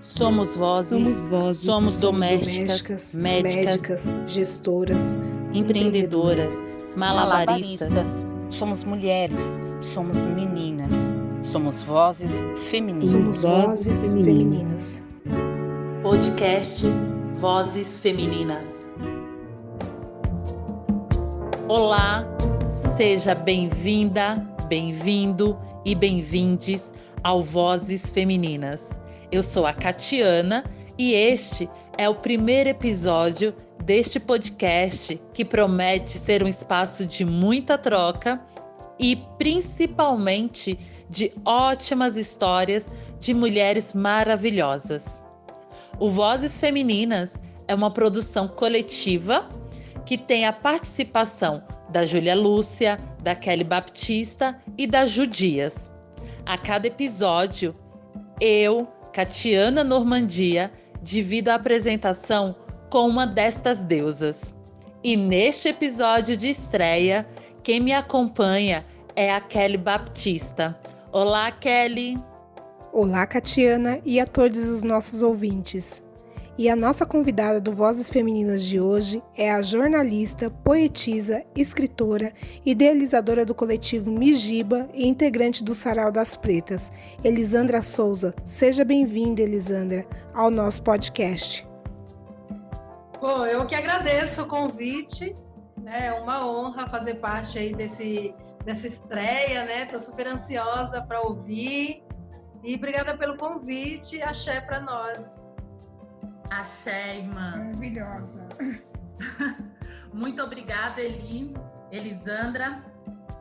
Somos vozes, somos domésticas, médicas, gestoras, empreendedoras, malabaristas. Somos mulheres, somos meninas, somos vozes femininas. Somos vozes femininas. Podcast Vozes Femininas. Olá, seja bem-vinda, bem-vindo e bem-vindes ao Vozes Femininas. Eu sou a Catiana e este é o primeiro episódio deste podcast que promete ser um espaço de muita troca e principalmente de ótimas histórias de mulheres maravilhosas. O Vozes Femininas é uma produção coletiva que tem a participação da Júlia Lúcia, da Kelly Baptista e da Ju Dias. A cada episódio, eu, Catiana Normandia, divido a apresentação com uma destas deusas. E neste episódio de estreia, quem me acompanha é a Kelly Baptista. Olá, Kelly! Olá, Catiana, e a todos os nossos ouvintes. E a nossa convidada do Vozes Femininas de hoje é a jornalista, poetisa, escritora, idealizadora do coletivo Mijiba e integrante do Sarau das Pretas, Elisandra Souza. Seja bem-vinda, Elisandra, ao nosso podcast. Bom, eu que agradeço o convite, né? É uma honra fazer parte aí dessa estreia, né? Estou super ansiosa para ouvir e obrigada pelo convite. Axé para nós. Axé, irmã. Maravilhosa. Muito obrigada, Elisandra.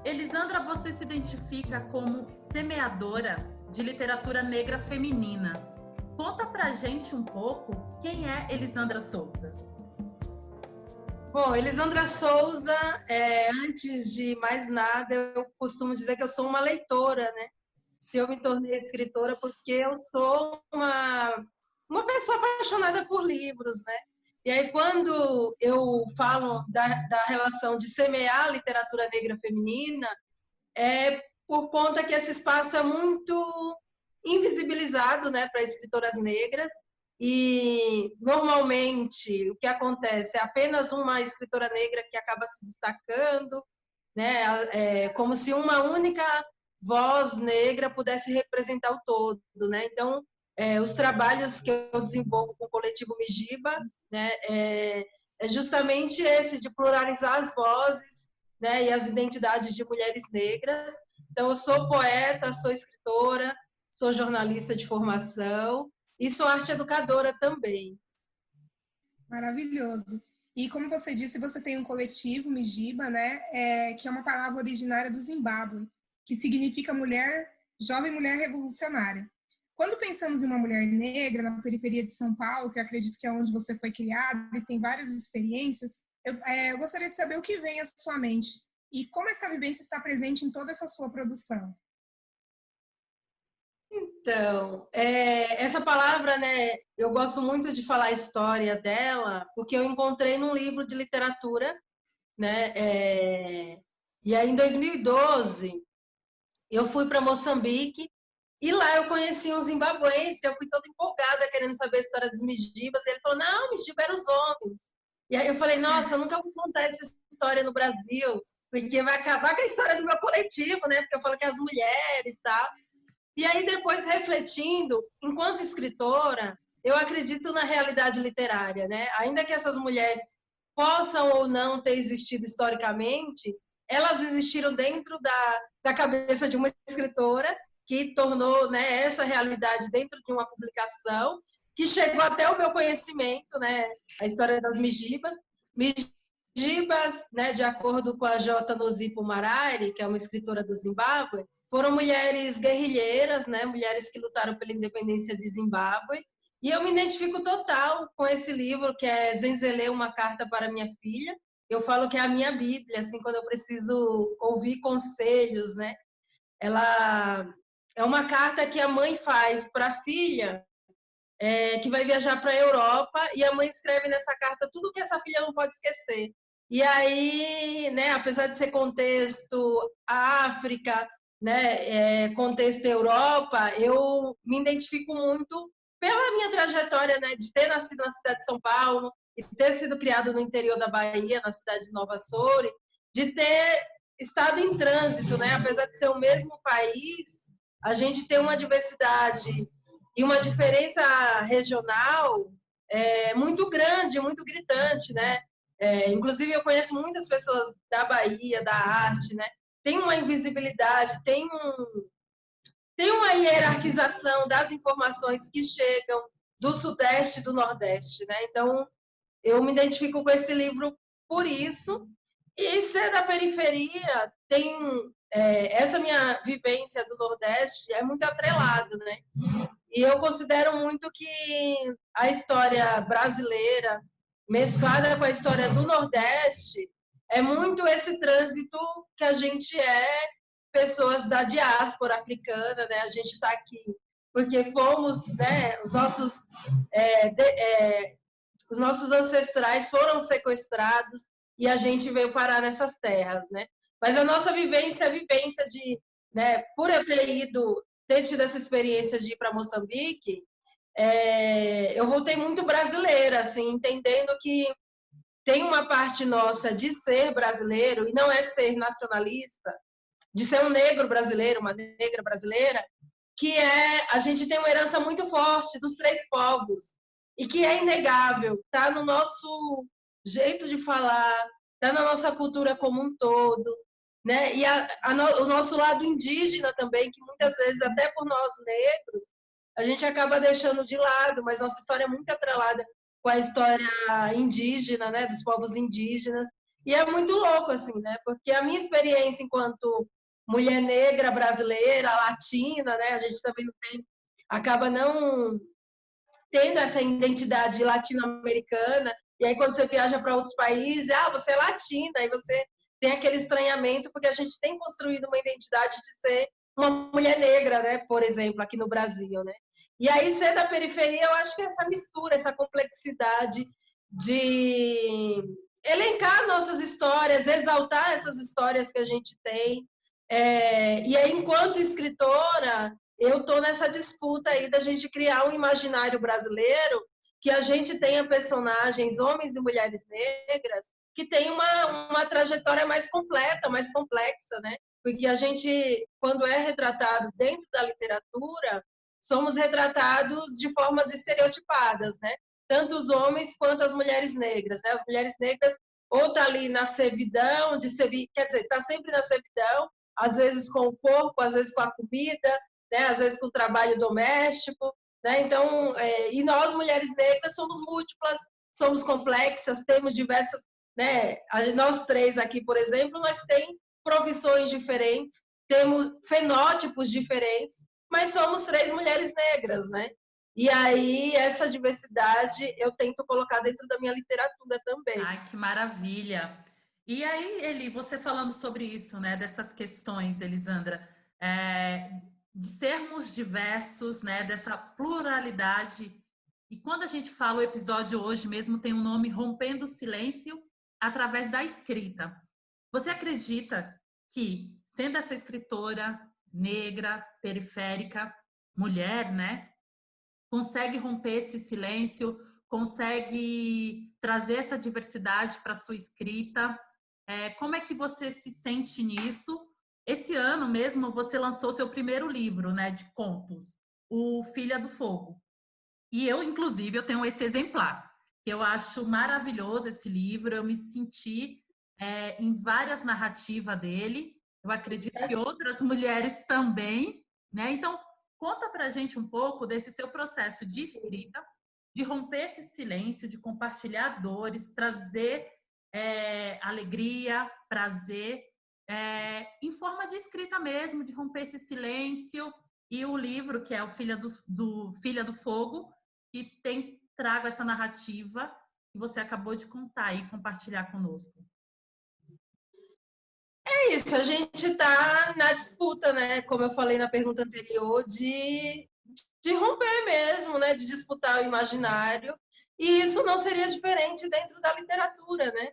Elisandra, você se identifica como semeadora de literatura negra feminina. Conta pra gente um pouco quem é Elisandra Souza. Bom, Elisandra Souza, antes de mais nada, eu costumo dizer que eu sou uma leitora, né? Se eu me tornei escritora porque eu sou uma pessoa apaixonada por livros, né? E aí, quando eu falo da relação de semear a literatura negra feminina, é por conta que esse espaço é muito invisibilizado, né, para escritoras negras, e normalmente o que acontece é apenas uma escritora negra que acaba se destacando, né, como se uma única voz negra pudesse representar o todo, né? Então, os trabalhos que eu desenvolvo com o coletivo Mijiba, né, é justamente esse, de pluralizar as vozes, né, e as identidades de mulheres negras. Então, eu sou poeta, sou escritora, sou jornalista de formação e sou arte educadora também. Maravilhoso. E como você disse, você tem um coletivo, Mijiba, né, que é uma palavra originária do Zimbábue, que significa jovem mulher revolucionária. Quando pensamos em uma mulher negra na periferia de São Paulo, que eu acredito que é onde você foi criada e tem várias experiências, eu gostaria de saber o que vem à sua mente e como essa vivência está presente em toda essa sua produção. Então, essa palavra, né, eu gosto muito de falar a história dela, porque eu encontrei num livro de literatura, né, e aí em 2012 eu fui para Moçambique e lá eu conheci um zimbabuense, eu fui toda empolgada querendo saber a história dos Mijibas, e ele falou, não, Mijiba eram os homens. E aí eu falei, nossa, eu nunca vou contar essa história no Brasil, porque vai acabar com a história do meu coletivo, né, porque eu falo que as mulheres e tal. E aí, depois, refletindo, enquanto escritora, eu acredito na realidade literária, né? Ainda que essas mulheres possam ou não ter existido historicamente, elas existiram dentro da cabeça de uma escritora que tornou, né, essa realidade dentro de uma publicação que chegou até o meu conhecimento, né? A história das Mijibas. Mijibas, né, de acordo com a J. Nozipo Marari, que é uma escritora do Zimbábue, foram mulheres guerrilheiras, né? Mulheres que lutaram pela independência de Zimbábue. E eu me identifico total com esse livro, que é Zenzele, uma carta para minha filha. Eu falo que é a minha Bíblia, assim, quando eu preciso ouvir conselhos, né? Ela é uma carta que a mãe faz para a filha, que vai viajar para a Europa, e a mãe escreve nessa carta tudo que essa filha não pode esquecer. E aí, né, apesar de ser contexto África, né, contexto Europa, eu me identifico muito pela minha trajetória, né, de ter nascido na cidade de São Paulo e ter sido criado no interior da Bahia, na cidade de Nova Soure, de ter estado em trânsito, né? Apesar de ser o mesmo país, a gente tem uma diversidade e uma diferença regional muito grande, muito gritante, né? Inclusive, eu conheço muitas pessoas da Bahia, da arte, né? Tem uma invisibilidade, tem uma hierarquização das informações que chegam do Sudeste e do Nordeste, né? Então, eu me identifico com esse livro por isso. E ser da periferia tem essa minha vivência do Nordeste é muito atrelado, né? E eu considero muito que a história brasileira mesclada com a história do Nordeste é muito esse trânsito que a gente pessoas da diáspora africana, né? A gente está aqui porque fomos, né? Os nossos ancestrais foram sequestrados e a gente veio parar nessas terras, né? Mas a nossa vivência é a vivência de, né? Por eu ter tido essa experiência de ir para Moçambique, eu voltei muito brasileira, assim, entendendo que tem uma parte nossa de ser brasileiro, e não é ser nacionalista, de ser um negro brasileiro, uma negra brasileira, que a gente tem uma herança muito forte dos três povos, e que é inegável, está no nosso jeito de falar, está na nossa cultura como um todo, né? E o nosso lado indígena também, que muitas vezes, até por nós negros, a gente acaba deixando de lado, mas nossa história é muito atrelada com a história indígena, né? Dos povos indígenas. E é muito louco, assim, né? Porque a minha experiência enquanto mulher negra brasileira, latina, né? A gente também acaba não tendo essa identidade latino-americana, e aí quando você viaja para outros países, você é latina, aí você tem aquele estranhamento, porque a gente tem construído uma identidade de ser uma mulher negra, né, por exemplo, aqui no Brasil, né? E aí ser da periferia, eu acho que essa mistura, essa complexidade de elencar nossas histórias, exaltar essas histórias que a gente tem, e aí enquanto escritora, eu estou nessa disputa aí da gente criar um imaginário brasileiro que a gente tenha personagens, homens e mulheres negras, que tem uma trajetória mais completa, mais complexa, né? Porque a gente, quando é retratado dentro da literatura, somos retratados de formas estereotipadas, né? Tanto os homens quanto as mulheres negras, né? As mulheres negras ou tá ali na servidão, quer dizer, tá sempre na servidão, às vezes com o corpo, às vezes com a comida, né? Às vezes com o trabalho doméstico, né? Então, e nós, mulheres negras, somos múltiplas, somos complexas, temos diversas, né? Nós três aqui, por exemplo, nós temos profissões diferentes, temos fenótipos diferentes, mas somos três mulheres negras, né? E aí, essa diversidade eu tento colocar dentro da minha literatura também. Ai, que maravilha! E aí, Eli, você falando sobre isso, né? Dessas questões, Elisandra, de sermos diversos, né? Dessa pluralidade. E quando a gente fala, o episódio hoje mesmo tem um nome, Rompendo o Silêncio através da escrita. Você acredita que, sendo essa escritora negra, periférica, mulher, né? Consegue romper esse silêncio, consegue trazer essa diversidade para a sua escrita? Como é que você se sente nisso? Esse ano mesmo você lançou seu primeiro livro, né, de contos, O Filha do Fogo. E eu, inclusive, eu tenho esse exemplar, que eu acho maravilhoso esse livro. Eu me senti em várias narrativas dele. Eu acredito que outras mulheres também, né? Então, conta pra gente um pouco desse seu processo de escrita, de romper esse silêncio, de compartilhar dores, trazer alegria, prazer, em forma de escrita mesmo, de romper esse silêncio. E o livro, que é o Filha do Fogo, que trago essa narrativa que você acabou de contar e compartilhar conosco. É isso, a gente está na disputa, né? Como eu falei na pergunta anterior, de romper mesmo, né? De disputar o imaginário. E isso não seria diferente dentro da literatura, né?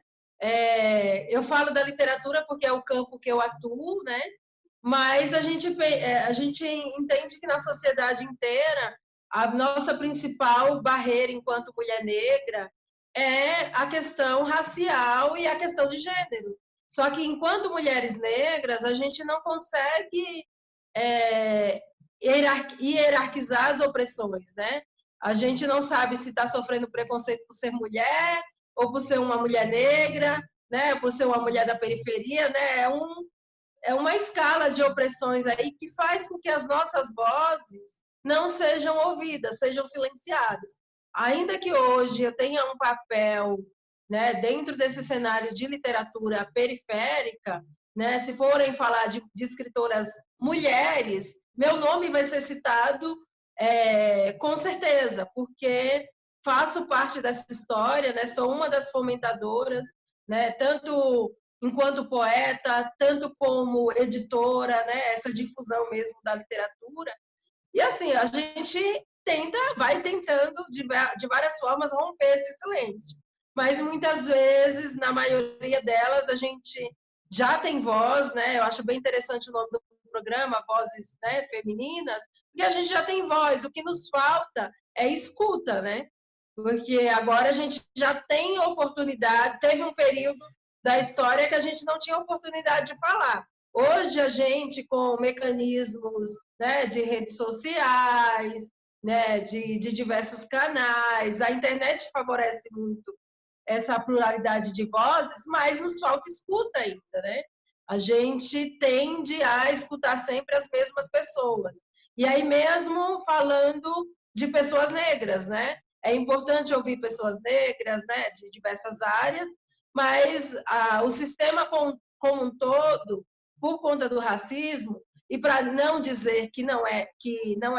Eu falo da literatura porque é o campo que eu atuo, né? Mas a gente entende que na sociedade inteira a nossa principal barreira enquanto mulher negra é a questão racial e a questão de gênero. Só que, enquanto mulheres negras, a gente não consegue hierarquizar as opressões, né? A gente não sabe se está sofrendo preconceito por ser mulher ou por ser uma mulher negra, né? Por ser uma mulher da periferia, né? É uma escala de opressões aí que faz com que as nossas vozes não sejam ouvidas, sejam silenciadas. Ainda que hoje eu tenha um papel, né, dentro desse cenário de literatura periférica, né, se forem falar de escritoras mulheres, meu nome vai ser citado com certeza, porque faço parte dessa história, né, sou uma das fomentadoras, né, tanto enquanto poeta, tanto como editora, né, essa difusão mesmo da literatura. E assim, a gente vai tentando de várias formas romper esse silêncio. Mas muitas vezes, na maioria delas, a gente já tem voz, né? Eu acho bem interessante o nome do programa, Vozes, né, Femininas, porque a gente já tem voz. O que nos falta é escuta, né? Porque agora a gente já tem oportunidade, teve um período da história que a gente não tinha oportunidade de falar. Hoje a gente, com mecanismos, né, de redes sociais, né, de diversos canais, a internet favorece muito essa pluralidade de vozes, mas nos falta escuta ainda, né? A gente tende a escutar sempre as mesmas pessoas. E aí mesmo falando de pessoas negras, né? É importante ouvir pessoas negras, né, de diversas áreas, mas o sistema como um todo, por conta do racismo, e para não dizer que não é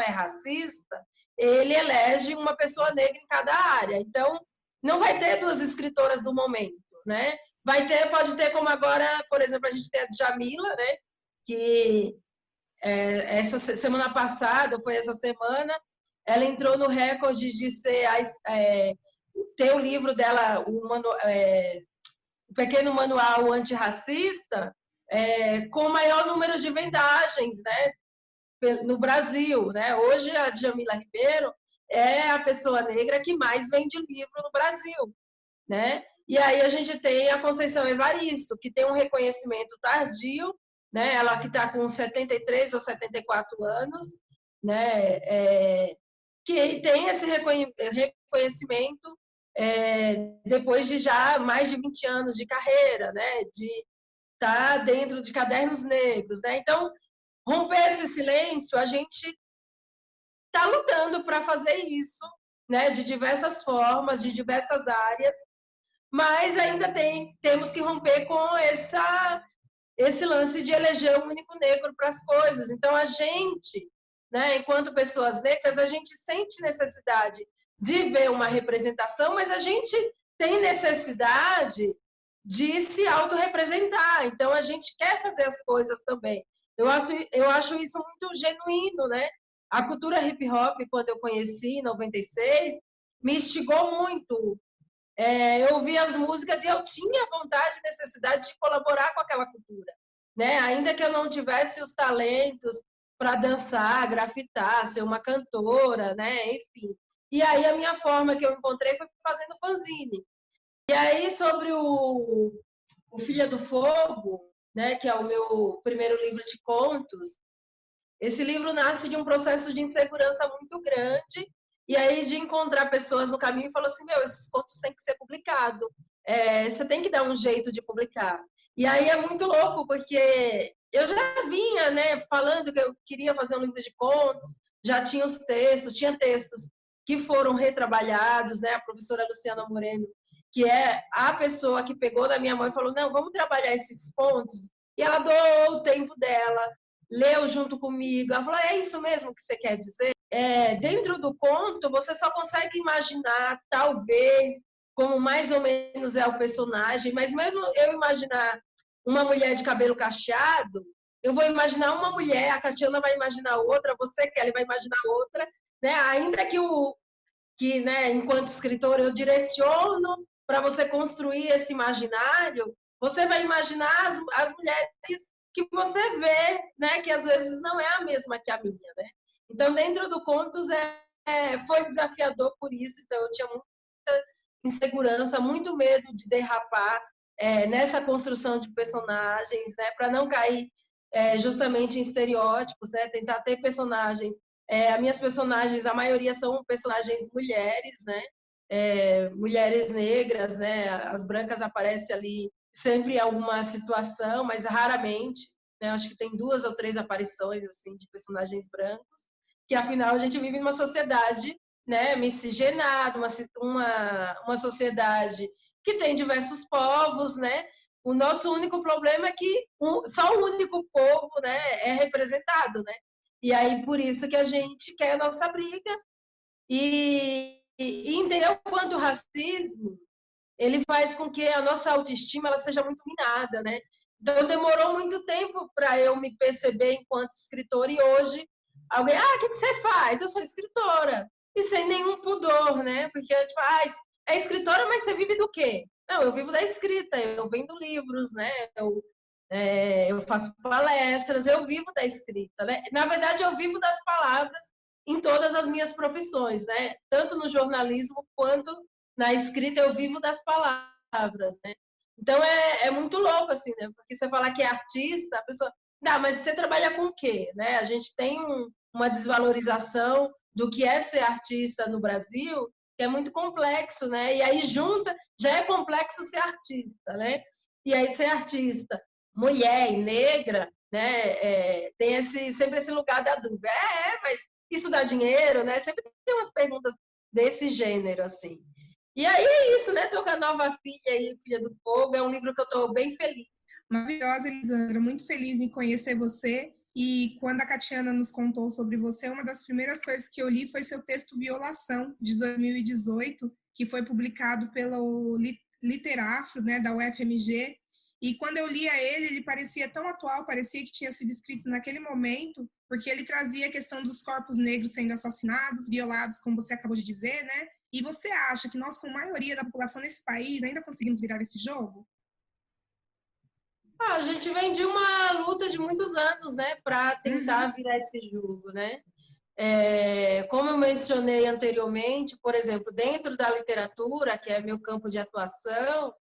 racista, ele elege uma pessoa negra em cada área. Então, não vai ter duas escritoras do momento, né? Pode ter como agora, por exemplo, a gente tem a Djamila, né? Que essa semana passada, foi essa semana, ela entrou no recorde de ter o livro dela, o Pequeno Manual Antirracista, com o maior número de vendagens, né, no Brasil, né? Hoje a Djamila Ribeiro é a pessoa negra que mais vende livro no Brasil, né? E aí a gente tem a Conceição Evaristo, que tem um reconhecimento tardio, né? Ela que está com 73 ou 74 anos, né? Que tem esse reconhecimento depois de já mais de 20 anos de carreira, né? De estar dentro de Cadernos Negros, né? Então, romper esse silêncio, a gente está lutando para fazer isso, né? De diversas formas, de diversas áreas, mas ainda temos que romper com esse lance de eleger um único negro para as coisas. Então, a gente, né, enquanto pessoas negras, a gente sente necessidade de ver uma representação, mas a gente tem necessidade de se autorrepresentar. Então, a gente quer fazer as coisas também. Eu acho isso muito genuíno, né? A cultura hip-hop, quando eu conheci, em 96, me instigou muito. Eu ouvia as músicas e eu tinha vontade e necessidade de colaborar com aquela cultura, né? Ainda que eu não tivesse os talentos para dançar, grafitar, ser uma cantora, né? Enfim. E aí a minha forma que eu encontrei foi fazendo fanzine. E aí sobre o Filha do Fogo, né? Que é o meu primeiro livro de contos. Esse livro nasce de um processo de insegurança muito grande. E aí de encontrar pessoas no caminho e falou assim, esses contos têm que ser publicados. Você tem que dar um jeito de publicar. E aí é muito louco, porque eu já vinha, né, falando que eu queria fazer um livro de contos, já tinha os textos, tinha textos que foram retrabalhados, né, a professora Luciana Moreno, que é a pessoa que pegou da minha mão e falou, não, vamos trabalhar esses contos. E ela doou o tempo dela, leu junto comigo, ela falou, é isso mesmo que você quer dizer? Dentro do conto, você só consegue imaginar, talvez, como mais ou menos é o personagem, mas mesmo eu imaginar uma mulher de cabelo cacheado, eu vou imaginar uma mulher, a Catiana vai imaginar outra, você, Kelly, vai imaginar outra, né? Ainda que né, enquanto escritora, eu direciono para você construir esse imaginário, você vai imaginar as mulheres que você vê, né, que às vezes não é a mesma que a minha, né? Então, dentro do Contos foi desafiador por isso, então eu tinha muita insegurança, muito medo de derrapar nessa construção de personagens, né, para não cair justamente em estereótipos, né, tentar ter personagens. As minhas personagens, a maioria são personagens mulheres, né, mulheres negras, né, as brancas aparecem ali sempre em alguma situação, mas raramente, né, acho que tem 2 ou 3 aparições assim de personagens brancos, que afinal a gente vive numa sociedade, né, miscigenada, uma sociedade que tem diversos povos, né? O nosso único problema é que só o único povo, né, é representado, né? E aí por isso que a gente quer a nossa briga e entender o quanto o racismo ele faz com que a nossa autoestima ela seja muito minada, né? Então demorou muito tempo para eu me perceber enquanto escritora e hoje alguém, o que você faz? Eu sou escritora. E sem nenhum pudor, né? Porque a gente faz, é escritora, mas você vive do quê? Não, eu vivo da escrita, eu vendo livros, né? Eu faço palestras, eu vivo da escrita, né? Na verdade, eu vivo das palavras em todas as minhas profissões, né? Tanto no jornalismo quanto na escrita, eu vivo das palavras, né? Então, é muito louco, assim, né? Porque você falar que é artista, a pessoa... Não, mas você trabalha com o quê? Né? A gente tem uma desvalorização do que é ser artista no Brasil, que é muito complexo, né? E aí junta, já é complexo ser artista, né? E aí ser artista, mulher e negra, né? Tem sempre esse lugar da dúvida. Mas isso dá dinheiro, né? Sempre tem umas perguntas desse gênero, assim. E aí é isso, né? Tô com a nova filha aí, Filha do Fogo, é um livro que eu tô bem feliz. Maravilhosa, Elisandra, muito feliz em conhecer você. E quando a Catiana nos contou sobre você, uma das primeiras coisas que eu li foi seu texto Violação, de 2018, que foi publicado pelo Literafro, né, da UFMG. E quando eu lia ele parecia tão atual, parecia que tinha sido escrito naquele momento, porque ele trazia a questão dos corpos negros sendo assassinados, violados, como você acabou de dizer, né? E você acha que nós, com a maioria da população nesse país, ainda conseguimos virar esse jogo? A gente vem de uma luta de muitos anos, né, para tentar virar esse jogo, né? Como eu mencionei anteriormente, por exemplo, dentro da literatura, que é meu campo de atuação,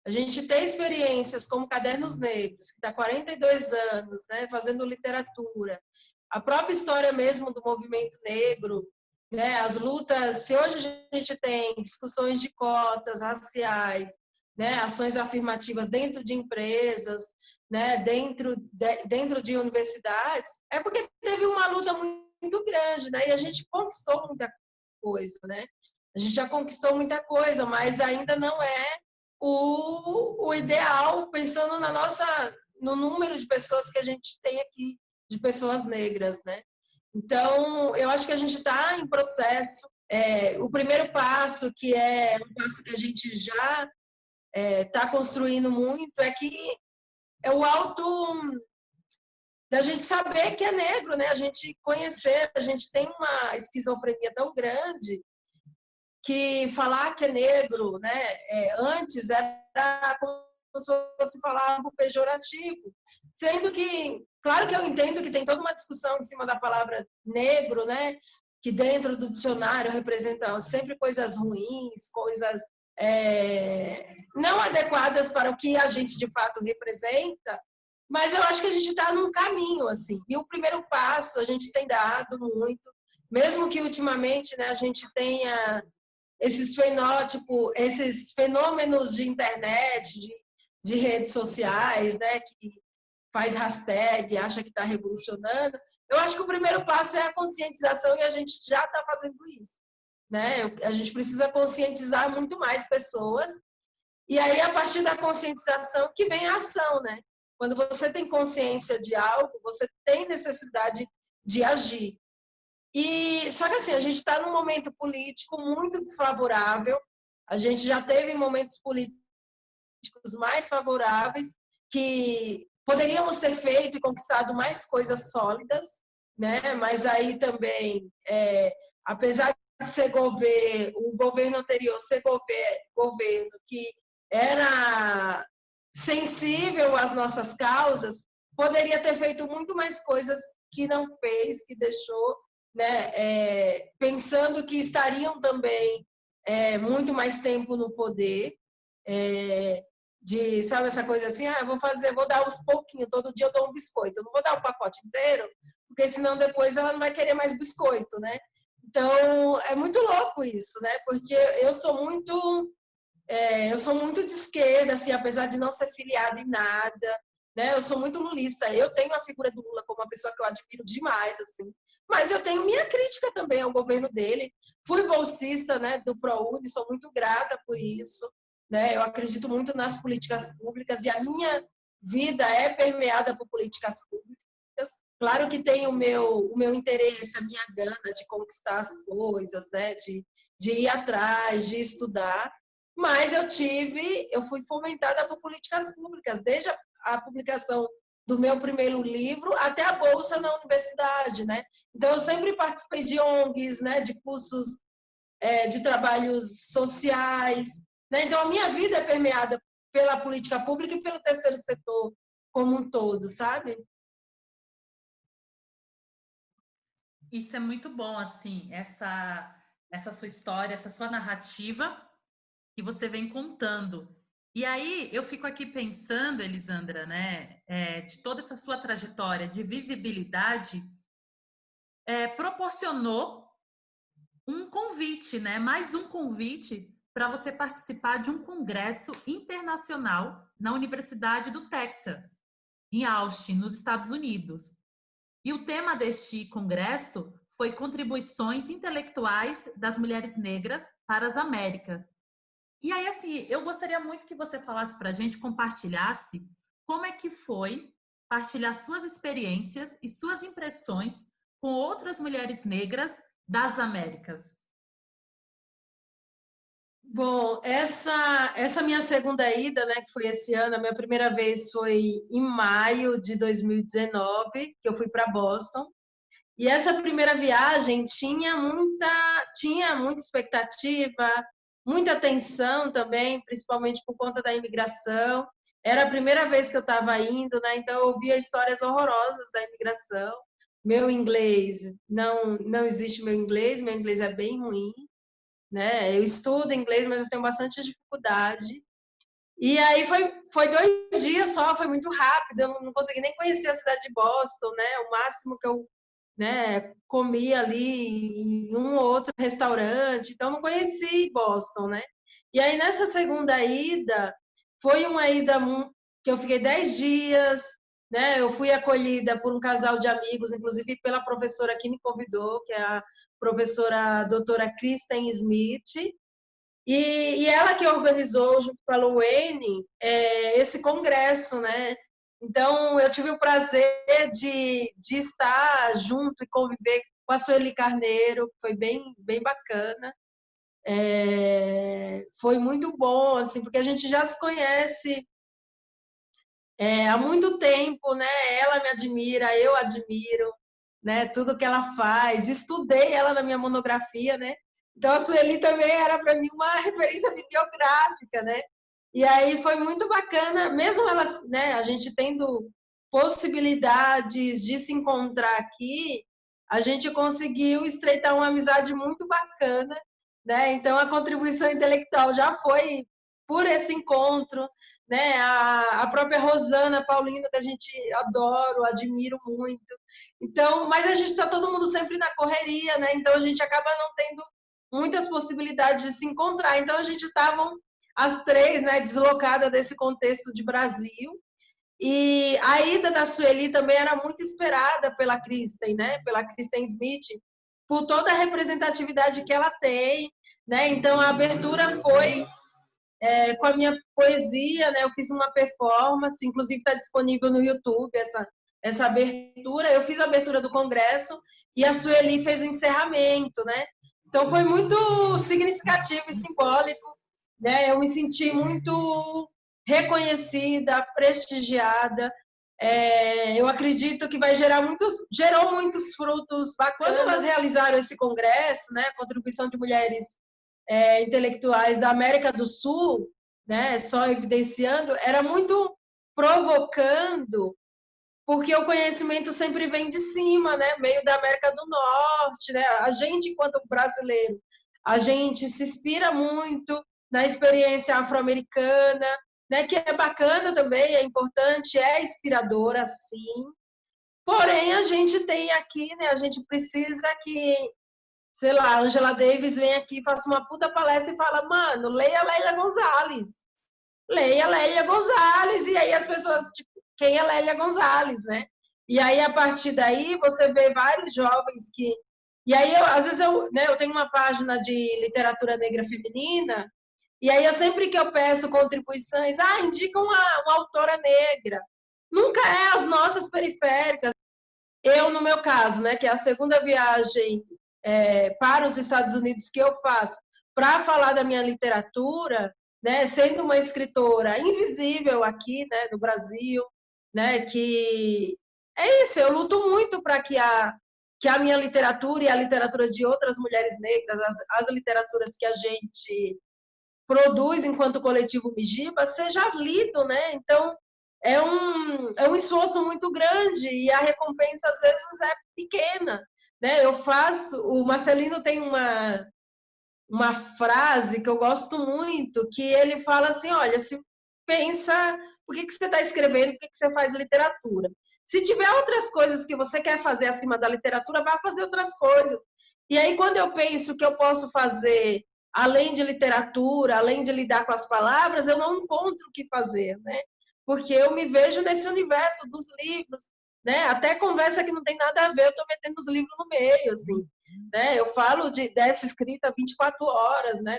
a gente tem experiências como Cadernos Negros, que está há 42 anos, né, fazendo literatura. A própria história mesmo do movimento negro, né, as lutas, se hoje a gente tem discussões de cotas raciais, né, ações afirmativas dentro de empresas, né, dentro de universidades, é porque teve uma luta muito grande, né, e a gente conquistou muita coisa, né? A gente já conquistou muita coisa, mas ainda não é o ideal, pensando no número de pessoas que a gente tem aqui, de pessoas negras, né? Então, eu acho que a gente está em processo. O primeiro passo, que é um passo que a gente já está construindo muito, é o auto da gente saber que é negro, né? A gente conhecer, a gente tem uma esquizofrenia tão grande que falar que é negro, né? Antes era como se fosse falar algo pejorativo, sendo que, claro que eu entendo que tem toda uma discussão em cima da palavra negro, né? Que dentro do dicionário representa sempre coisas ruins, coisas não adequadas para o que a gente de fato representa, mas eu acho que a gente está num caminho, assim. E o primeiro passo a gente tem dado muito, mesmo que ultimamente, né, a gente tenha esses fenômenos de internet, de redes sociais, né, que faz hashtag, acha que está revolucionando. Eu acho que o primeiro passo é a conscientização e a gente já está fazendo isso, né? A gente precisa conscientizar muito mais pessoas e aí, a partir da conscientização, que vem a ação, né? Quando você tem consciência de algo, você tem necessidade de agir. Só que assim, a gente está num momento político muito desfavorável, a gente já teve momentos políticos mais favoráveis, que poderíamos ter feito e conquistado mais coisas sólidas, né? Mas aí também, apesar de ser o governo anterior ser governo que era sensível às nossas causas, poderia ter feito muito mais coisas que não fez, que deixou, né, pensando que estariam também muito mais tempo no poder, sabe, essa coisa assim, vou dar uns pouquinhos, todo dia eu dou um biscoito, eu não vou dar o pacote inteiro, porque senão depois ela não vai querer mais biscoito, né? Então, é muito louco isso, né? Porque eu sou muito de esquerda, assim, apesar de não ser filiada em nada, né? Eu sou muito lulista. Eu tenho a figura do Lula como uma pessoa que eu admiro demais, assim. Mas eu tenho minha crítica também ao governo dele. Fui bolsista, né, do ProUni, sou muito grata por isso, né? Eu acredito muito nas políticas públicas e a minha vida é permeada por políticas públicas. Claro que tem o meu interesse, a minha gana de conquistar as coisas, né? De ir atrás, de estudar. Mas eu fui fomentada por políticas públicas, desde a publicação do meu primeiro livro até a bolsa na universidade, né? Então, eu sempre participei de ONGs, né? De cursos de trabalhos sociais, né? Então, a minha vida é permeada pela política pública e pelo terceiro setor como um todo, sabe? Isso é muito bom, assim, essa sua história, essa sua narrativa que você vem contando. E aí eu fico aqui pensando, Elisandra, né, de toda essa sua trajetória de visibilidade, proporcionou um convite, né, mais um convite para você participar de um congresso internacional na Universidade do Texas, em Austin, nos Estados Unidos. E o tema deste congresso foi Contribuições Intelectuais das Mulheres Negras para as Américas. E aí, assim, eu gostaria muito que você falasse para a gente, compartilhasse como é que foi partilhar suas experiências e suas impressões com outras mulheres negras das Américas. Bom, essa minha segunda ida, né, que foi esse ano, a minha primeira vez foi em maio de 2019, que eu fui para Boston. E essa primeira viagem tinha muita expectativa, muita tensão também, principalmente por conta da imigração. Era a primeira vez que eu estava indo, né? Então eu ouvia histórias horrorosas da imigração. Meu inglês, não existe meu inglês é bem ruim, né? Eu estudo inglês, mas eu tenho bastante dificuldade. E aí foi 2 dias só, foi muito rápido, eu não consegui nem conhecer a cidade de Boston, né? O máximo que eu, né, comi ali em um ou outro restaurante, então não conheci Boston, né? E aí nessa segunda ida, foi uma ida que eu fiquei 10 dias, né? Eu fui acolhida por um casal de amigos, inclusive pela professora que me convidou, que é a professora doutora Kristen Smith, e ela que organizou, junto com a Luane, esse congresso, né? Então, eu tive o prazer de estar junto e conviver com a Sueli Carneiro, que foi bem bacana. Foi muito bom, assim, porque a gente já se conhece há muito tempo, né? Ela me admira, eu admiro, né? Tudo que ela faz. Estudei ela na minha monografia, né? Então, a Sueli também era para mim uma referência bibliográfica, né? E aí foi muito bacana, mesmo elas, né, a gente tendo possibilidades de se encontrar aqui, a gente conseguiu estreitar uma amizade muito bacana, né? Então, a contribuição intelectual já foi por esse encontro, né? A própria Rosana Paulino, que a gente adoro, admiro muito. Então, mas a gente está todo mundo sempre na correria, né? Então, a gente acaba não tendo muitas possibilidades de se encontrar. Então, a gente estava as 3, né, deslocada desse contexto de Brasil. E a ida da Sueli também era muito esperada pela Kristen, né, pela Kristen Smith, por toda a representatividade que ela tem, né? Então a abertura foi com a minha poesia, né? Eu fiz uma performance, inclusive está disponível no YouTube essa abertura. Eu fiz a abertura do congresso e a Sueli fez o encerramento, né? Então foi muito significativo e simbólico, né? Eu me senti muito reconhecida, prestigiada. Eu acredito que gerou muitos frutos bacanas. Quando elas realizaram esse congresso, né, contribuição de mulheres intelectuais da América do Sul, né, só evidenciando, era muito provocando porque o conhecimento sempre vem de cima, né? Meio da América do Norte, né? A gente, enquanto brasileiro, a gente se inspira muito na experiência afro-americana, né? Que é bacana também, é importante, é inspiradora, sim. Porém, a gente tem aqui, né? A gente precisa que, sei lá, Angela Davis vem aqui, faça uma puta palestra e fala, mano, leia Lélia Gonzalez. Leia Lélia Gonzalez. E aí as pessoas, tipo, quem é Lélia Gonzalez, né? E aí, a partir daí, você vê vários jovens que... E aí, às vezes, eu tenho uma página de literatura negra feminina, e aí, sempre que eu peço contribuições, indica uma autora negra. Nunca é as nossas periféricas. Eu, no meu caso, né, que é a segunda viagem para os Estados Unidos que eu faço para falar da minha literatura, né, sendo uma escritora invisível aqui, né, no Brasil, né, que é isso, eu luto muito para que a minha literatura e a literatura de outras mulheres negras, as literaturas que a gente produz enquanto coletivo Migiba, seja lido, né? Então, é um esforço muito grande e a recompensa, às vezes, é pequena, né? O Marcelino tem uma frase que eu gosto muito, que ele fala assim, olha, se pensa, por que você está escrevendo, por que você faz literatura? Se tiver outras coisas que você quer fazer acima da literatura, vá fazer outras coisas. E aí, quando eu penso que eu posso fazer, além de literatura, além de lidar com as palavras, eu não encontro o que fazer, né? Porque eu me vejo nesse universo dos livros, né? Até conversa que não tem nada a ver, eu estou metendo os livros no meio, assim. Né? Eu falo dessa escrita 24 horas, né?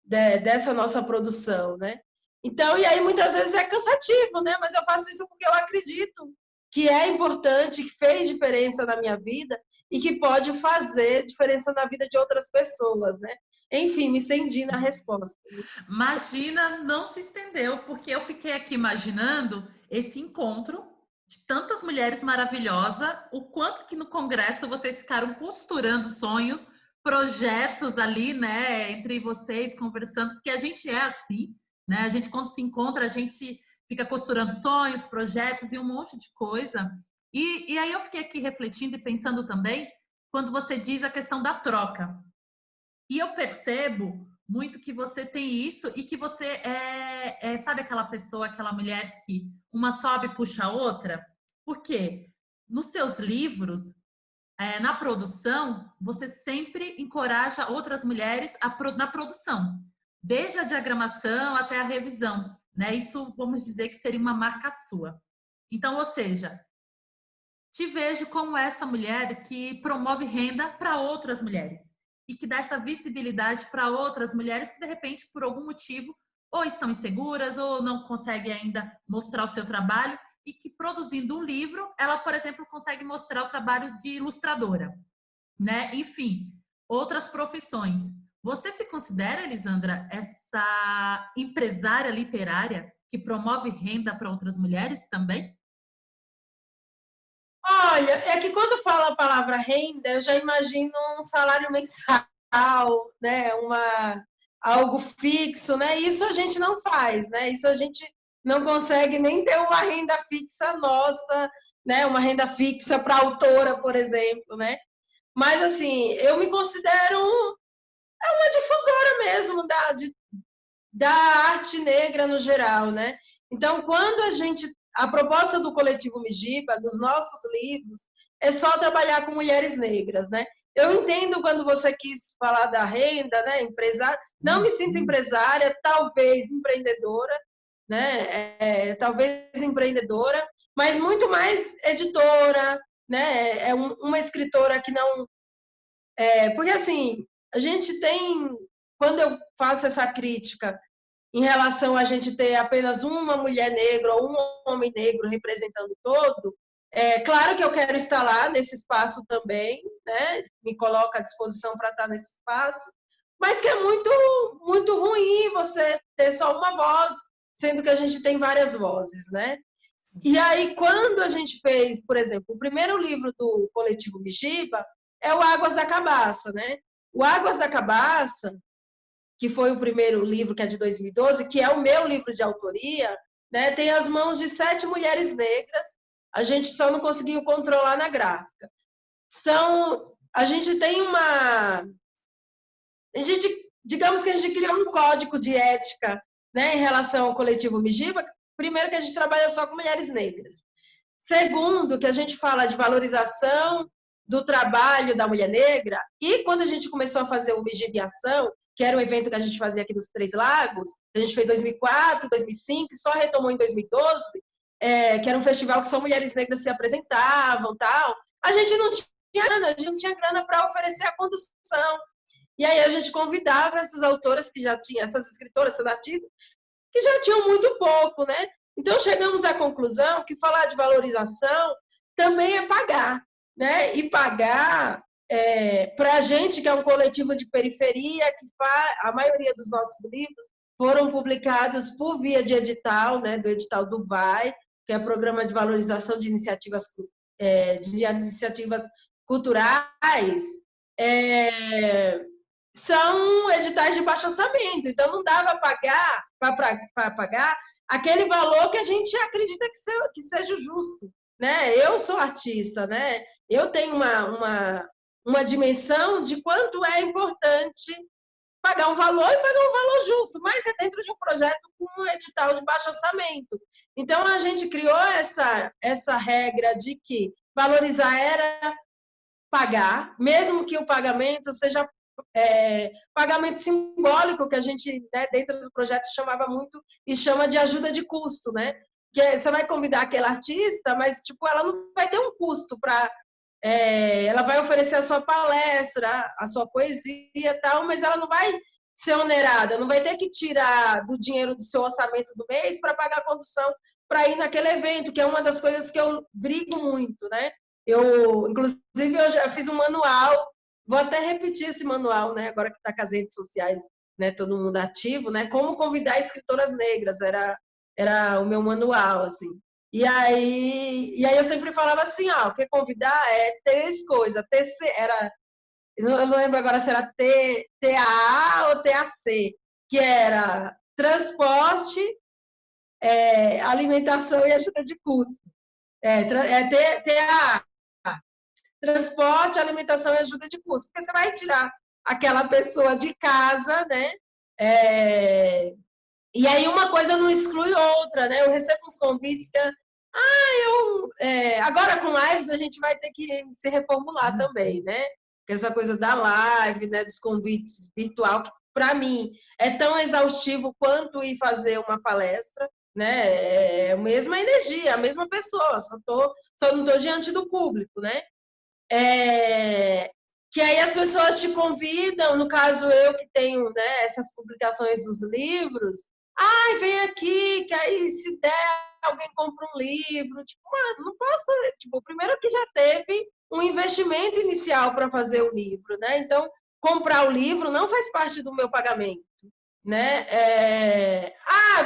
Dessa nossa produção, né? Então, e aí muitas vezes é cansativo, né? Mas eu faço isso porque eu acredito que é importante, que fez diferença na minha vida e que pode fazer diferença na vida de outras pessoas, né? Enfim, me estendi na resposta. Imagina, não se estendeu, porque eu fiquei aqui imaginando esse encontro de tantas mulheres maravilhosas, o quanto que no congresso vocês ficaram costurando sonhos, projetos ali, né, entre vocês, conversando, porque a gente é assim, né, a gente quando se encontra, a gente fica costurando sonhos, projetos e um monte de coisa. E aí eu fiquei aqui refletindo e pensando também, quando você diz a questão da troca. E eu percebo muito que você tem isso e que você sabe aquela pessoa, aquela mulher que uma sobe e puxa a outra? Por quê? Nos seus livros, na produção, você sempre encoraja outras mulheres na produção, desde a diagramação até a revisão, né? Isso, vamos dizer que seria uma marca sua. Então, ou seja, te vejo como essa mulher que promove renda para outras mulheres e que dá essa visibilidade para outras mulheres que, de repente, por algum motivo, ou estão inseguras ou não conseguem ainda mostrar o seu trabalho e que, produzindo um livro, ela, por exemplo, consegue mostrar o trabalho de ilustradora, né? Enfim, outras profissões. Você se considera, Elisandra, essa empresária literária que promove renda para outras mulheres também? Olha, é que quando fala a palavra renda, eu já imagino um salário mensal, né? Algo fixo, né? Isso a gente não faz, né? Isso a gente não consegue nem ter uma renda fixa nossa, né? Uma renda fixa para autora, por exemplo, né? Mas, assim, eu me considero uma difusora mesmo da arte negra no geral, né? Então, quando a proposta do Coletivo Migiba, nos nossos livros, é só trabalhar com mulheres negras, né? Eu entendo quando você quis falar da renda, né? Empresária, não me sinto empresária, talvez empreendedora, né? Talvez empreendedora, mas muito mais editora, né? É uma escritora que não... porque, assim, a gente tem... Quando eu faço essa crítica em relação a gente ter apenas uma mulher negra ou um homem negro representando todo, claro que eu quero estar lá nesse espaço também, né? Me coloco à disposição para estar nesse espaço, mas que é muito, muito ruim você ter só uma voz, sendo que a gente tem várias vozes, né? E aí, quando a gente fez, por exemplo, o primeiro livro do Coletivo Migiba é o Águas da Cabaça, né? O Águas da Cabaça, que foi o primeiro livro, que é de 2012, que é o meu livro de autoria, né, tem as mãos de 7 mulheres negras a gente só não conseguiu controlar na gráfica. A gente tem digamos que a gente criou um código de ética, né, em relação ao coletivo Migiba. Primeiro, que a gente trabalha só com mulheres negras. Segundo, que a gente fala de valorização do trabalho da mulher negra. E quando a gente começou a fazer o Migiba em Ação, que era um evento que a gente fazia aqui nos Três Lagos, a gente fez em 2004, 2005, só retomou em 2012, que era um festival que só mulheres negras se apresentavam, tal. A gente não tinha grana para oferecer a condução. E aí a gente convidava essas autoras que já tinham, essas escritoras, essas artistas, que já tinham muito pouco, né? Então chegamos à conclusão que falar de valorização também é pagar, né? E pagar para a gente, que é um coletivo de periferia, que a maioria dos nossos livros foram publicados por via de edital, né? Do edital do VAI, que é o Programa de Valorização de Iniciativas Culturais, são editais de baixo orçamento, então não dava para pagar aquele valor que a gente acredita que seja justo, né? Eu sou artista, né? Eu tenho uma dimensão de quanto é importante pagar um valor e pagar um valor justo, mas é dentro de um projeto com um edital de baixo orçamento. Então a gente criou essa regra de que valorizar era pagar, mesmo que o pagamento seja pagamento simbólico, que a gente, né, dentro do projeto, chamava muito e chama de ajuda de custo, né? Que você vai convidar aquele artista, mas tipo, ela não vai ter um custo para... ela vai oferecer a sua palestra, a sua poesia e tal, mas ela não vai ser onerada, não vai ter que tirar do dinheiro do seu orçamento do mês para pagar a condução para ir naquele evento, que é uma das coisas que eu brigo muito, né? Inclusive, eu já fiz um manual. Vou até repetir esse manual, né? Agora que está com as redes sociais, né? Todo mundo ativo, né? Como convidar escritoras negras, era o meu manual, assim. E aí eu sempre falava assim, o que convidar é 3 coisas. Eu não lembro agora se era TAA ou TAC, que era transporte, alimentação e ajuda de custo. TAA. Transporte, alimentação e ajuda de custo, porque você vai tirar aquela pessoa de casa, né? E aí uma coisa não exclui outra, né? Eu recebo uns convites que agora com lives a gente vai ter que se reformular também, né? Porque essa coisa da live, né? Dos convites virtual, que para mim é tão exaustivo quanto ir fazer uma palestra, né? É a mesma energia, a mesma pessoa, só não estou diante do público, né? Que aí as pessoas te convidam, no caso eu que tenho, né, essas publicações dos livros, vem aqui, que aí se der, alguém compra um livro, tipo, mano, não posso, tipo, primeiro que já teve um investimento inicial para fazer o livro, né, então comprar o livro não faz parte do meu pagamento, né,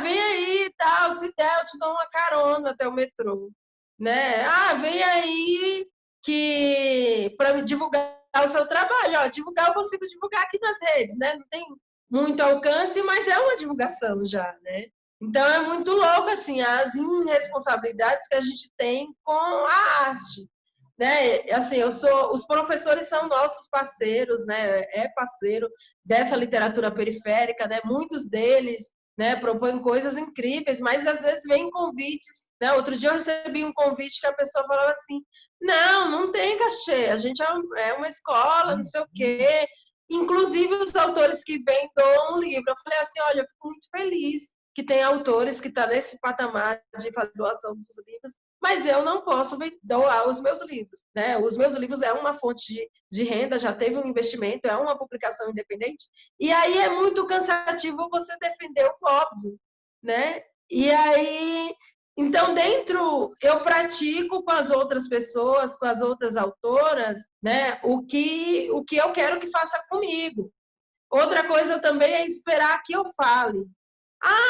vem aí, tal, se der eu te dou uma carona até o metrô, né, vem aí, que para me divulgar o seu trabalho, divulgar eu consigo divulgar aqui nas redes, né? Não tem muito alcance, mas é uma divulgação já, né? Então é muito louco assim as irresponsabilidades que a gente tem com a arte, né? Assim, os professores são nossos parceiros, né? É parceiro dessa literatura periférica, né? Muitos deles, né, propõem coisas incríveis, mas às vezes vem convites, né? Outro dia eu recebi um convite que a pessoa falava assim, não tem cachê, a gente é uma escola, não sei o quê, inclusive os autores que vêm doam um livro. Eu falei assim, olha, eu fico muito feliz que tem autores que estão nesse patamar de fazer doação dos livros, mas eu não posso doar os meus livros, né? Os meus livros é uma fonte de renda, já teve um investimento, é uma publicação independente, e aí é muito cansativo você defender o óbvio, né? E aí, então, eu pratico com as outras pessoas, com as outras autoras, né? O que eu quero que faça comigo. Outra coisa também é esperar que eu fale.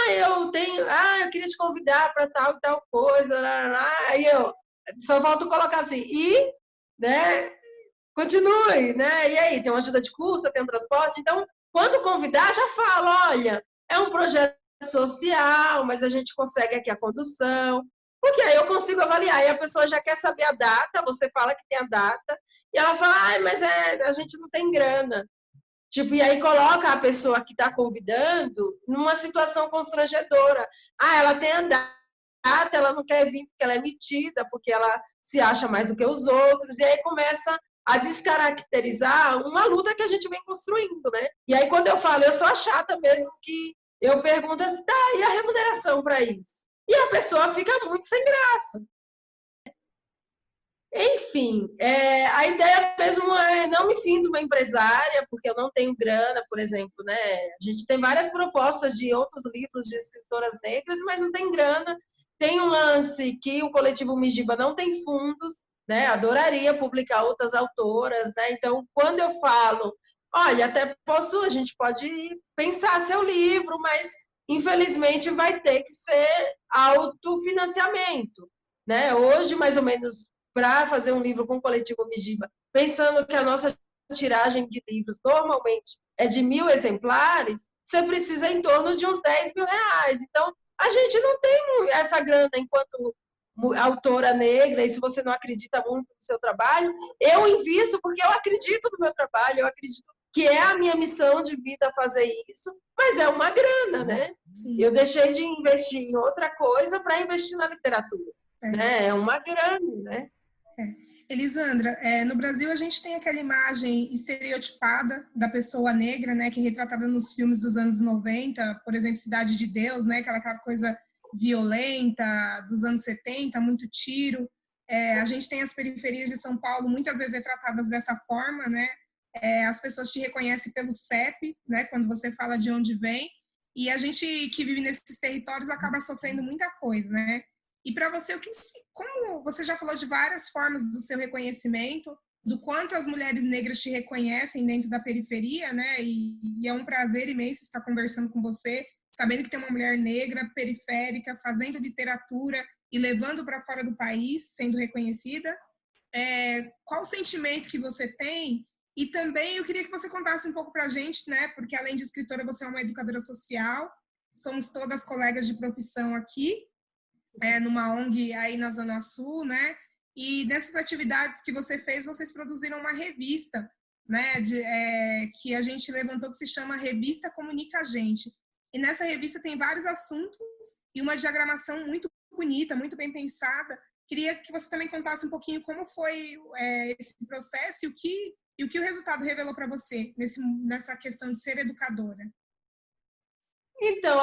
Eu queria te convidar para tal e tal coisa, aí eu só falta colocar assim, né, continue, né, e aí, tem uma ajuda de custo, tem um transporte, então, quando convidar, já falo, olha, é um projeto social, mas a gente consegue aqui a condução, Porque aí eu consigo avaliar, e a pessoa já quer saber a data, você fala que tem a data, e ela fala, mas a gente não tem grana. Tipo, e aí coloca a pessoa que está convidando numa situação constrangedora. Ela tem a data, ela não quer vir porque ela é metida, porque ela se acha mais do que os outros, e aí começa a descaracterizar uma luta que a gente vem construindo, né? E aí quando eu falo, eu sou a chata mesmo, que eu pergunto assim, e a remuneração para isso? E a pessoa fica muito sem graça. Enfim, a ideia mesmo é não me sinto uma empresária, porque eu não tenho grana, por exemplo, né? A gente tem várias propostas de outros livros de escritoras negras, mas não tem grana. Tem um lance que o coletivo Mijiba não tem fundos, né? Adoraria publicar outras autoras, né? Então, quando eu falo, olha, a gente pode pensar seu livro, mas infelizmente vai ter que ser autofinanciamento, né? Hoje, mais ou menos, para fazer um livro com o coletivo Mijiba, pensando que a nossa tiragem de livros normalmente é de 1.000 exemplares, você precisa em torno de uns 10 mil reais. Então, a gente não tem essa grana enquanto autora negra, e se você não acredita muito no seu trabalho, eu invisto porque eu acredito no meu trabalho, eu acredito que é a minha missão de vida fazer isso, mas é uma grana, né? Sim. Eu deixei de investir em outra coisa para investir na literatura. É uma grana, né? Elisandra, no Brasil a gente tem aquela imagem estereotipada da pessoa negra, né, que é retratada nos filmes dos anos 90, por exemplo, Cidade de Deus, né, aquela coisa violenta dos anos 70, muito tiro. A gente tem as periferias de São Paulo muitas vezes retratadas dessa forma, né? As pessoas te reconhecem pelo CEP, né, quando você fala de onde vem, e a gente que vive nesses territórios acaba sofrendo muita coisa, né? E para você, como você já falou de várias formas do seu reconhecimento, do quanto as mulheres negras te reconhecem dentro da periferia, né? E é um prazer imenso estar conversando com você, sabendo que tem uma mulher negra, periférica, fazendo literatura e levando para fora do país, sendo reconhecida. Qual o sentimento que você tem? E também eu queria que você contasse um pouco para a gente, né? Porque além de escritora, você é uma educadora social, somos todas colegas de profissão aqui, numa ONG aí na Zona Sul, né? E nessas atividades que você fez, vocês produziram uma revista, né? Que a gente levantou, que se chama Revista Comunica a Gente. E nessa revista tem vários assuntos e uma diagramação muito bonita, muito bem pensada. Queria que você também contasse um pouquinho como foi esse processo e o que o resultado revelou para você nessa questão de ser educadora. Então,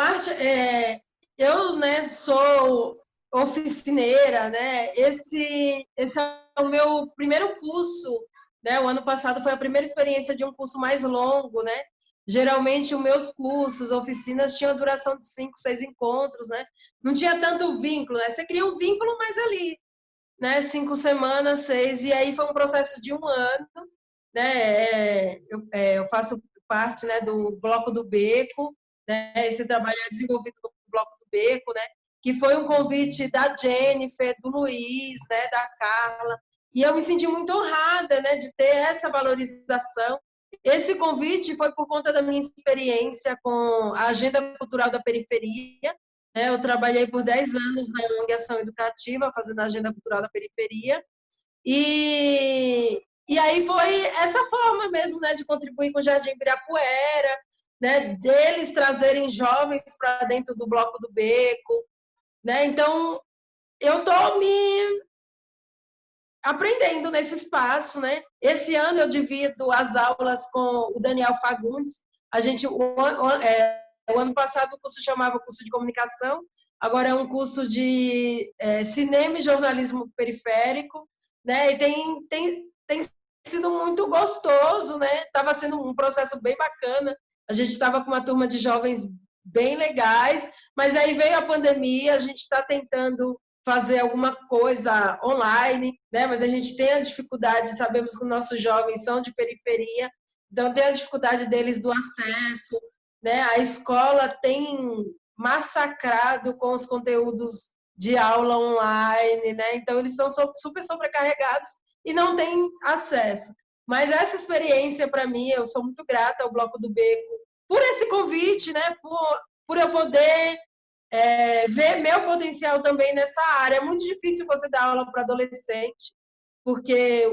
eu, né, sou oficineira, né? Esse é o meu primeiro curso, né? O ano passado foi a primeira experiência de um curso mais longo, né? Geralmente, os meus cursos, oficinas, tinham duração de 5, 6 encontros, né? Não tinha tanto vínculo, né? Você cria um vínculo, mas ali, né? 5 semanas, 6, e aí foi um processo de 1 ano, né? Eu faço parte, né, do Bloco do Beco, né? Esse trabalho é desenvolvido no Bloco do Beco, né? Que foi um convite da Jennifer, do Luiz, né, da Carla, e eu me senti muito honrada, né, de ter essa valorização. Esse convite foi por conta da minha experiência com a Agenda Cultural da Periferia, né? Eu trabalhei por 10 anos na ONG Ação Educativa, fazendo a Agenda Cultural da Periferia, e aí foi essa forma mesmo, né, de contribuir com o Jardim Ibirapuera, né, deles trazerem jovens para dentro do Bloco do Beco, né? Então, eu estou me aprendendo nesse espaço, né? Esse ano eu divido as aulas com o Daniel Fagundes. O ano passado o curso chamava curso de comunicação, agora é um curso de cinema e jornalismo periférico, né? E tem sido muito gostoso, né? Estava sendo um processo bem bacana. A gente estava com uma turma de jovens bem legais, mas aí veio a pandemia, a gente está tentando fazer alguma coisa online, né? Mas a gente tem a dificuldade, sabemos que os nossos jovens são de periferia, então tem a dificuldade deles do acesso, né? A escola tem massacrado com os conteúdos de aula online, né? Então eles estão super sobrecarregados e não têm acesso. Mas essa experiência, para mim, eu sou muito grata ao Bloco do Beco por esse convite, né? Por eu poder ver meu potencial também nessa área. É muito difícil você dar aula para adolescente, porque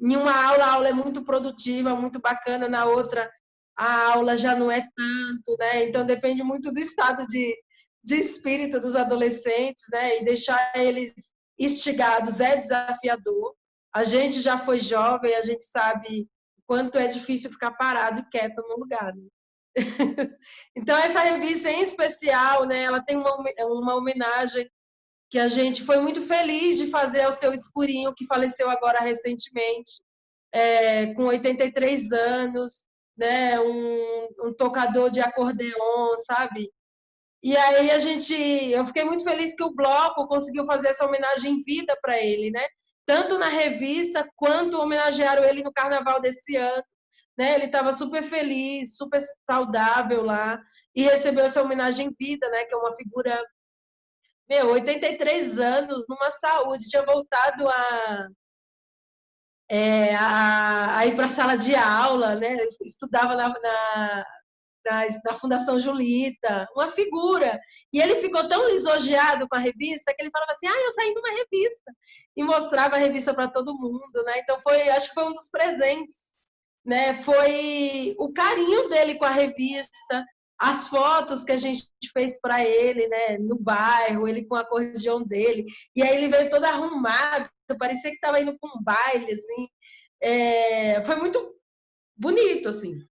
em uma aula, a aula é muito produtiva, muito bacana, na outra a aula já não é tanto, né? Então depende muito do estado de espírito dos adolescentes, né? E deixar eles instigados é desafiador. A gente já foi jovem, a gente sabe quanto é difícil ficar parado e quieto no lugar, né? Então essa revista em especial, né? Ela tem uma homenagem que a gente foi muito feliz de fazer ao Seu Escurinho, que faleceu agora recentemente, com 83 anos, né? Um tocador de acordeon, sabe? E aí eu fiquei muito feliz que o bloco conseguiu fazer essa homenagem em vida para ele, né? Tanto na revista quanto homenagearam ele no carnaval desse ano, né? Ele estava super feliz, super saudável lá e recebeu essa homenagem em vida, né? Que é uma figura, 83 anos, numa saúde, tinha voltado a ir para a sala de aula, né? Estudava na Fundação Julita, uma figura. E ele ficou tão lisonjeado com a revista que ele falava assim, eu saí de uma revista. E mostrava a revista para todo mundo, né? Então, acho que foi um dos presentes, né? Foi o carinho dele com a revista, as fotos que a gente fez para ele, né? No bairro, ele com o acordeão dele. E aí ele veio todo arrumado, parecia que estava indo para um baile, assim. Foi muito bonito, assim.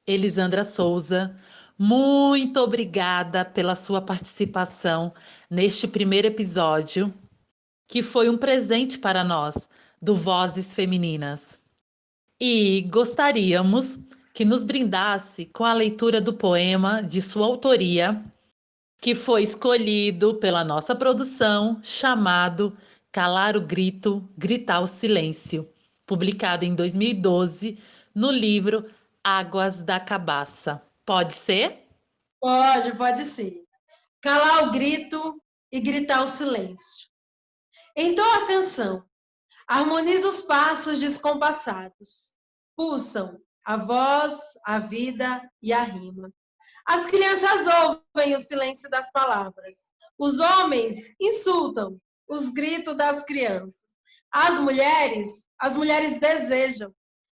Elisandra Souza, muito obrigada pela sua participação neste primeiro episódio, que foi um presente para nós, do Vozes Femininas. E gostaríamos que nos brindasse com a leitura do poema de sua autoria, que foi escolhido pela nossa produção, chamado Calar o Grito, Gritar o Silêncio, publicado em 2012 no livro Águas da Cabaça. Pode ser? Pode sim. Calar o grito e gritar o silêncio. Entoa a canção, harmoniza os passos descompassados, pulsam a voz, a vida e a rima. As crianças ouvem o silêncio das palavras. Os homens insultam os gritos das crianças. As mulheres desejam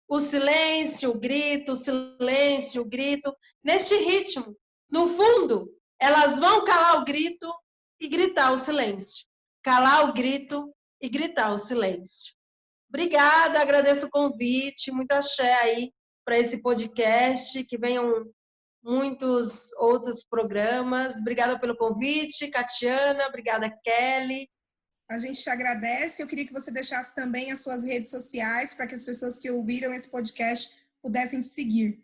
o silêncio, o grito, o silêncio, o grito, neste ritmo. No fundo, elas vão calar o grito e gritar o silêncio. Calar o grito e gritar o silêncio. Obrigada, agradeço o convite, muito axé aí para esse podcast, que venham muitos outros programas. Obrigada pelo convite, Catiana, obrigada, Kelly. A gente te agradece. Eu queria que você deixasse também as suas redes sociais para que as pessoas que ouviram esse podcast pudessem te seguir.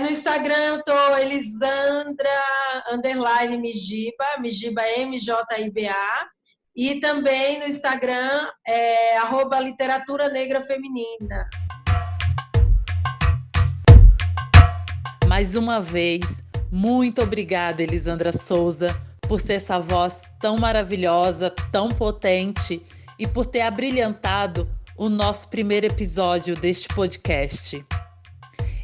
No Instagram eu tô Elisandra_Mijiba, Mijiba MJIBA, e também no Instagram @Literatura Negra Feminina. Mais uma vez, muito obrigada, Elisandra Souza, por ser essa voz tão maravilhosa, tão potente e por ter abrilhantado o nosso primeiro episódio deste podcast.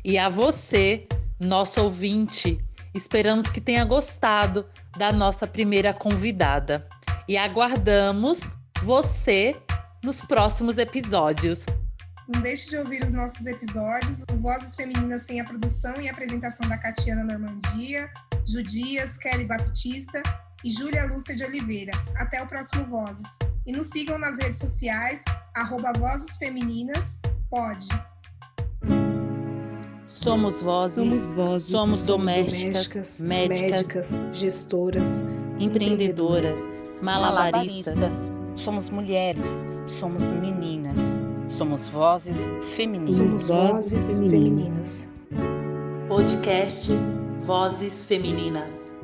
E a você, nosso ouvinte, esperamos que tenha gostado da nossa primeira convidada. E aguardamos você nos próximos episódios. Não deixe de ouvir os nossos episódios. O Vozes Femininas tem a produção e apresentação da Catiana Normandia, Ju Dias, Kelly Baptista e Júlia Lúcia de Oliveira. Até o próximo Vozes. E nos sigam nas redes sociais, @Vozes Femininas, pode. Somos vozes, somos domésticas, médicas, gestoras, empreendedoras, malabaristas. Somos mulheres, somos meninas, somos vozes femininas. Somos vozes femininas. Podcast Vozes Femininas.